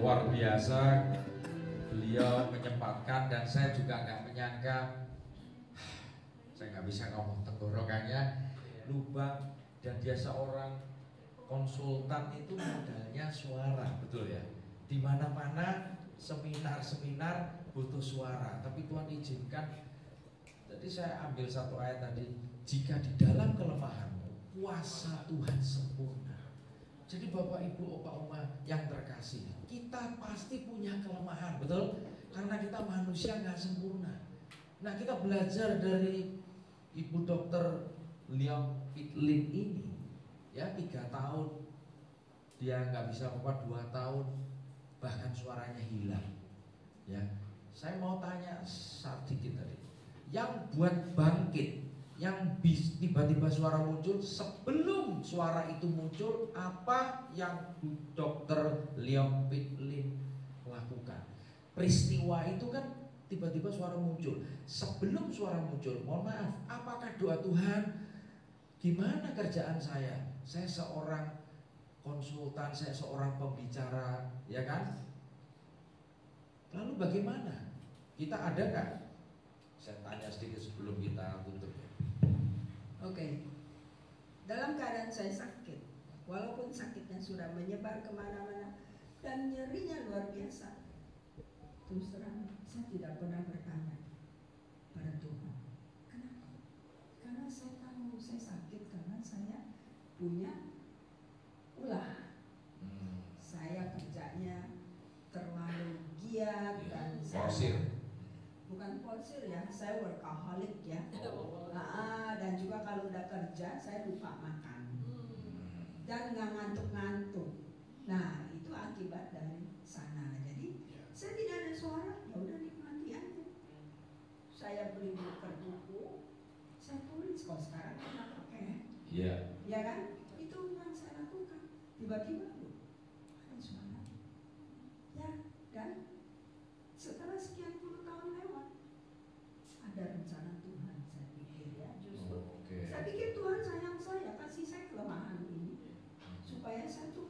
luar biasa. Beliau menyempatkan dan saya juga nggak menyangka. Saya nggak bisa ngomong, tenggorokannya lubang, dan dia seorang konsultan itu modalnya suara, betul ya? Di mana-mana seminar-seminar butuh suara, tapi Tuhan izinkan. Jadi saya ambil satu ayat tadi, jika di dalam kelemahanmu kuasa Tuhan sempurna. Jadi Bapak Ibu Opa Oma yang terkasih, kita pasti punya kelemahan, betul? Karena kita manusia nggak sempurna. Nah, kita belajar dari Ibu Dokter Leong Pitlin ini, ya 3 tahun dia nggak bisa apa 2 tahun bahkan suaranya hilang. Ya, saya mau tanya sedikit tadi, yang buat bangkit, yang tiba-tiba suara muncul, sebelum suara itu muncul, apa yang Dokter Leong Pitlin lakukan? Peristiwa itu kan tiba-tiba suara muncul. Sebelum suara muncul, mohon maaf, apakah doa Tuhan, gimana kerjaan saya? Saya seorang konsultan, saya seorang pembicara, ya kan? Lalu bagaimana? Kita ada nggak? Saya tanya sedikit sebelum kita tutup. Oke. Dalam keadaan saya sakit, walaupun sakitnya sudah menyebar kemana-mana dan nyerinya luar biasa, terus terang saya tidak pernah bertanya pada Tuhan, kenapa? Karena saya tahu saya sakit karena saya punya ulah. Saya kerjanya terlalu giat dan saya bukan porsir ya, saya workaholic ya. Dan juga kalau udah kerja saya lupa makan dan nggak ngantuk-ngantuk. Nah, itu akibat dari sana. Jadi saya tidak ada suara, ya udah nikmati aja. Saya beli buku, saya tulis. Kalau sekarang kita pakai, ya kan? Itu yang saya lakukan. Tiba-tiba ada suara. Ya, dan setelah sekian puluh tahun lewat, ada rencana Tuhan. Saya pikir ya, justru saya pikir Tuhan sayang saya, kasih saya kelemahan ini supaya saya tuh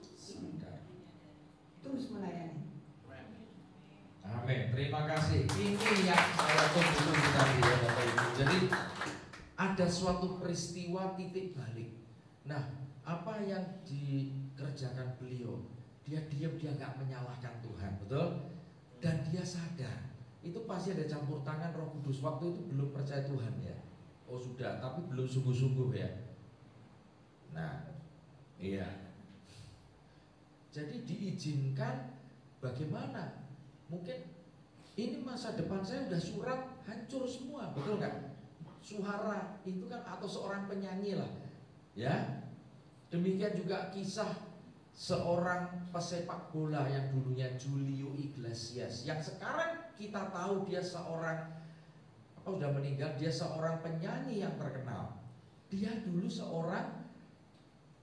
terus melayani. Amin, terima kasih. Ini yang saya tunggu tadi ya Bapak Ibu. Jadi ada suatu peristiwa titik balik. Nah, apa yang dikerjakan beliau? Dia diam, dia nggak menyalahkan Tuhan, betul? Dan dia sadar itu pasti ada campur tangan Roh Kudus. Waktu itu belum percaya Tuhan ya. Oh sudah, tapi belum sungguh-sungguh ya. Nah, iya. Jadi diizinkan bagaimana? Mungkin ini masa depan saya udah surat hancur semua, betul nggak? Suara itu kan atau seorang penyanyi lah, ya. Demikian juga kisah seorang pesepak bola yang dulunya Julio Iglesias, yang sekarang kita tahu dia seorang udah meninggal, dia seorang penyanyi yang terkenal. Dia dulu seorang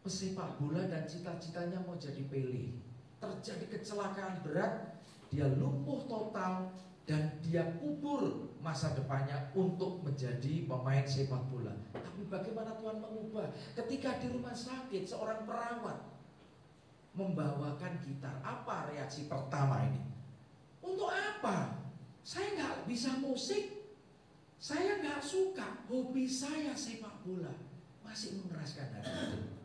pesepak bola dan cita-citanya mau jadi Pele. Terjadi kecelakaan berat, dia lumpuh total dan dia kubur masa depannya untuk menjadi pemain sepak bola. Tapi bagaimana Tuhan mengubah? Ketika di rumah sakit, seorang perawat membawakan gitar. Apa reaksi pertama ini? Untuk apa? Saya nggak bisa musik. Saya nggak suka. Hobi saya sepak bola. Masih mengeraskan hati.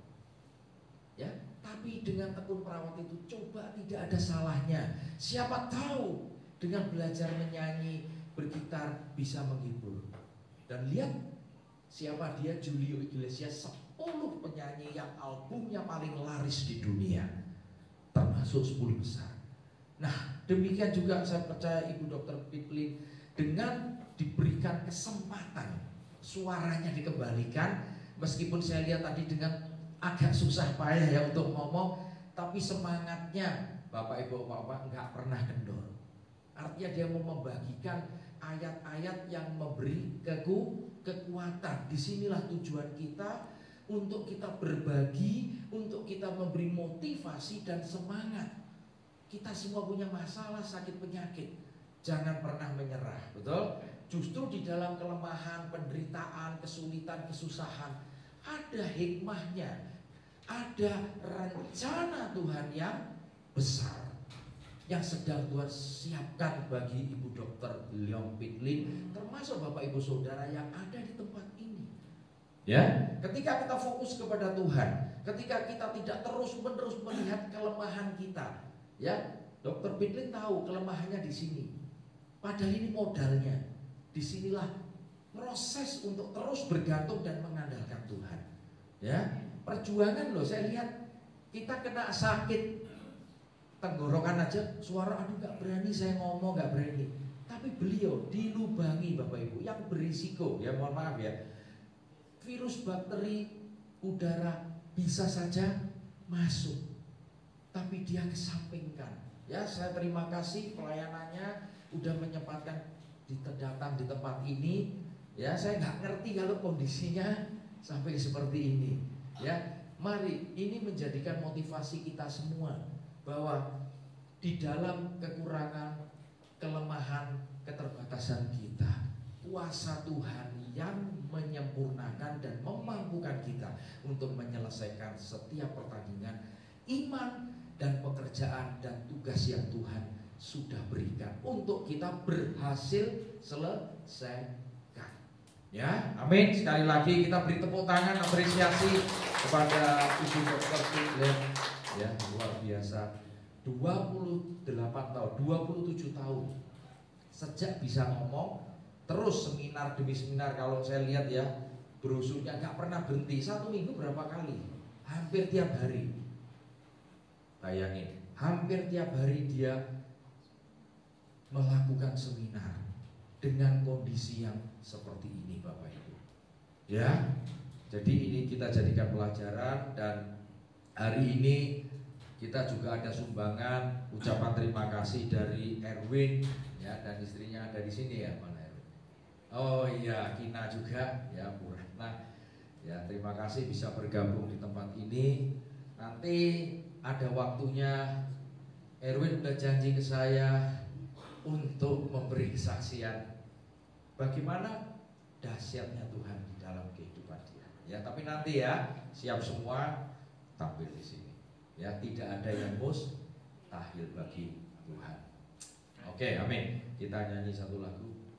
Ya, tapi dengan tekun perawat itu coba tidak ada salahnya. Siapa tahu dengan belajar menyanyi, bergitar bisa menghibur. Dan lihat siapa dia, Julio Iglesias, 10 penyanyi yang albumnya paling laris di dunia, termasuk 10 besar. Nah, demikian juga saya percaya Ibu Dokter Pitlin, dengan diberikan kesempatan suaranya dikembalikan, meskipun saya lihat tadi dengan agak susah payah ya untuk ngomong, tapi semangatnya Bapak Ibu Bapak nggak pernah kendor. Artinya dia mau membagikan ayat-ayat yang memberi kekuatan. Disinilah tujuan kita, untuk kita berbagi, untuk kita memberi motivasi dan semangat. Kita semua punya masalah, sakit, penyakit. Jangan pernah menyerah, betul? Justru di dalam kelemahan, penderitaan, kesulitan, kesusahan, ada hikmahnya, ada rencana Tuhan yang besar. yang sedang Tuhan siapkan bagi Ibu Dr. Leong Pitlin, termasuk Bapak Ibu Saudara yang ada di tempat ini. Ya, ketika kita fokus kepada Tuhan, ketika kita tidak terus-menerus melihat kelemahan kita, ya, Dr. Pitlin tahu kelemahannya di sini. Padahal ini modalnya. Disinilah proses untuk terus bergantung dan mengandalkan Tuhan. Ya, perjuangan loh. Saya lihat kita kena sakit tenggorokan aja, suara aduh gak berani saya ngomong, gak berani. Tapi beliau dilubangi Bapak Ibu yang berisiko, ya mohon maaf ya, virus, bakteri, udara bisa saja masuk, tapi dia kesampingkan. Ya, saya terima kasih pelayanannya udah menyempatkan datang di tempat ini. Ya, saya nggak ngerti kalau kondisinya sampai seperti ini. Ya, mari ini menjadikan motivasi kita semua bahwa di dalam kekurangan, kelemahan, keterbatasan kita, kuasa Tuhan yang menyempurnakan dan memampukan kita untuk menyelesaikan setiap pertandingan iman dan pekerjaan dan tugas yang Tuhan sudah berikan untuk kita berhasil selesaikan. Ya, amin. Sekali lagi kita beri tepuk tangan apresiasi kepada Ibu Dr. Pitlin. Ya, luar biasa. 28 tahun, 27 tahun sejak bisa ngomong, terus seminar demi seminar. Kalau saya lihat ya, brosurnya nggak pernah berhenti. 1 minggu berapa kali? Hampir tiap hari. Bayangin, hampir tiap hari dia melakukan seminar dengan kondisi yang seperti ini Bapak Ibu. Ya, jadi ini kita jadikan pelajaran. Dan hari ini kita juga ada sumbangan ucapan terima kasih dari Erwin, ya, dan istrinya ada di sini ya, mana Erwin? Oh iya, Kina juga, ya, Bu Ratna. Ya, terima kasih bisa bergabung di tempat ini. Nanti ada waktunya Erwin udah janji ke saya untuk memberi kesaksian bagaimana dahsyatnya Tuhan di dalam kehidupan dia. Ya, tapi nanti ya, siap semua tampil di sini. Ya, tidak ada yang mustahil bagi Tuhan. Oke, amin. Kita nyanyi satu lagu.